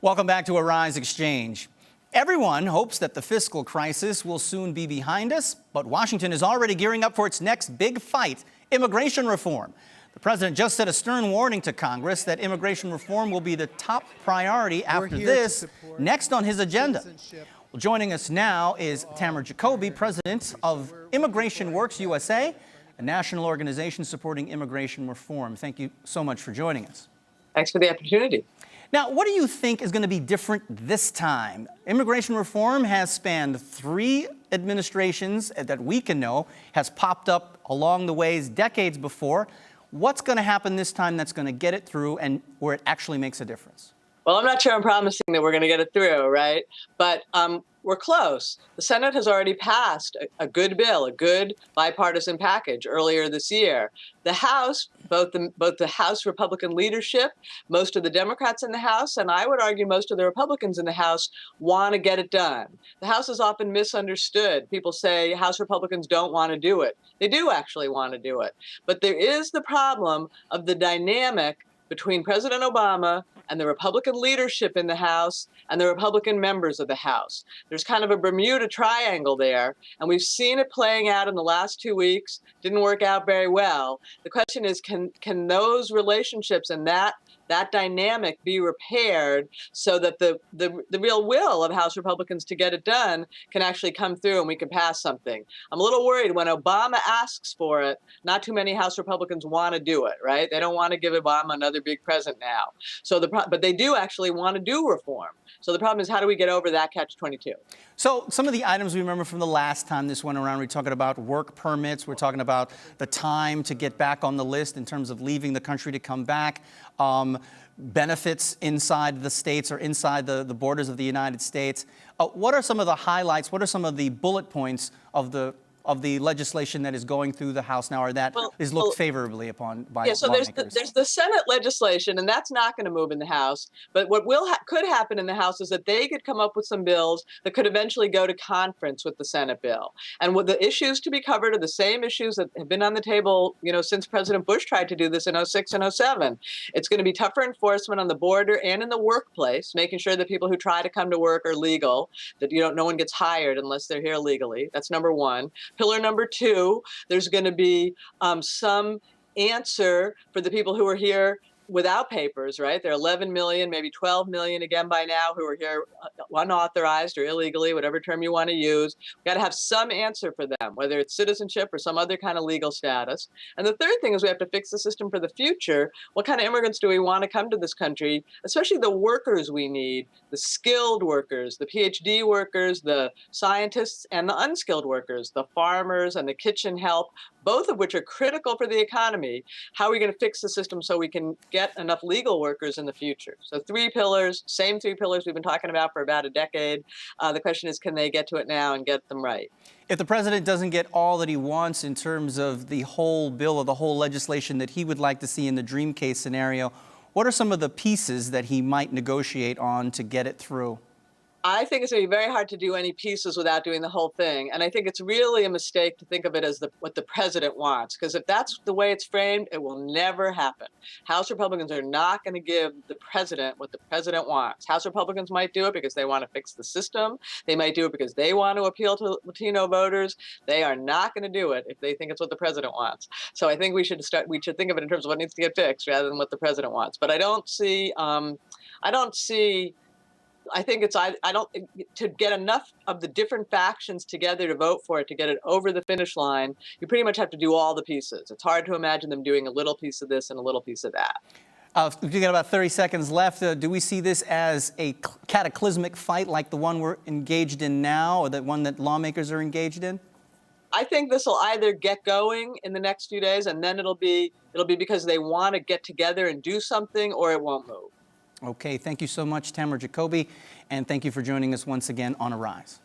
Welcome back to Arise Exchange. Everyone hopes that the fiscal crisis will soon be behind us, but Washington is already gearing up for its next big fight, immigration reform. The president just said a stern warning to Congress that immigration reform will be the top priority after this, next on his agenda. Well, joining us now is Tamar Jacoby, president of ImmigrationWorks USA, a national organization supporting immigration reform. Thank you so much for joining us. Thanks for the opportunity. Now, what do you think is going to be different this time? Immigration reform has spanned 3 administrations that we can know, has popped up along the ways decades before. What's going to happen this time that's going to get it through and where it actually makes a difference? Well, I'm not sure I'm promising that we're going to get it through, right? But we're close. The Senate has already passed a good bill, a good bipartisan package earlier this year. The House, both the House Republican leadership, most of the Democrats in the House, and I would argue most of the Republicans in the House want to get it done. The House is often misunderstood. People say House Republicans don't want to do it. They do actually want to do it. But there is the problem of the dynamic between President Obama and the Republican leadership in the House and the Republican members of the House. There's kind of a Bermuda Triangle there, and we've seen it playing out in the last 2 weeks. Didn't work out very well. The question is, can those relationships and that dynamic be repaired so that the real will of House Republicans to get it done can actually come through and we can pass something? I'm a little worried when Obama asks for it, not too many House Republicans want to do it, right? They don't want to give Obama another big present now. But they do actually want to do reform. So the problem is, how do we get over that catch-22? So some of the items we remember from the last time this went around, we're talking about work permits, we're talking about the time to get back on the list in terms of leaving the country to come back, benefits inside the states or inside the borders of the United States. What are some of the highlights? What are some of the bullet points of the legislation that is going through the House now, or that is looked favorably upon by lawmakers? There's the Senate legislation, and that's not going to move in the House. But what could happen in the House is that they could come up with some bills that could eventually go to conference with the Senate bill. And what the issues to be covered are the same issues that have been on the table, since President Bush tried to do this in 2006 and 2007. It's going to be tougher enforcement on the border and in the workplace, making sure that people who try to come to work are legal, that no one gets hired unless they're here legally. That's number one. Pillar number 2, there's going to be some answer for the people who are here without papers, right? There are 11 million, maybe 12 million again by now who are here unauthorized or illegally, whatever term you want to use. We've got to have some answer for them, whether it's citizenship or some other kind of legal status. And the third thing is we have to fix the system for the future. What kind of immigrants do we want to come to this country, especially the workers we need, the skilled workers, the PhD workers, the scientists, and the unskilled workers, the farmers and the kitchen help, both of which are critical for the economy. How are we going to fix the system so we can get enough legal workers in the future? So 3 pillars, same 3 pillars we've been talking about for about a decade. The question is, can they get to it now and get them right? If the president doesn't get all that he wants in terms of the whole bill or the whole legislation that he would like to see in the dream case scenario, what are some of the pieces that he might negotiate on to get it through? I think it's going to be very hard to do any pieces without doing the whole thing. And I think it's really a mistake to think of it as what the president wants, because if that's the way it's framed, it will never happen. House Republicans are not going to give the president what the president wants. House Republicans might do it because they want to fix the system. They might do it because they want to appeal to Latino voters. They are not going to do it if they think it's what the president wants. So I think we should think of it in terms of what needs to get fixed rather than what the president wants. But I think to get enough of the different factions together to vote for it, to get it over the finish line, you pretty much have to do all the pieces. It's hard to imagine them doing a little piece of this and a little piece of that. We've got about 30 seconds left. Do we see this as a cataclysmic fight like the one we're engaged in now, or the one that lawmakers are engaged in? I think this will either get going in the next few days, and then it'll be because they want to get together and do something, or it won't move. Okay, thank you so much, Tamar Jacoby, and thank you for joining us once again on Arise.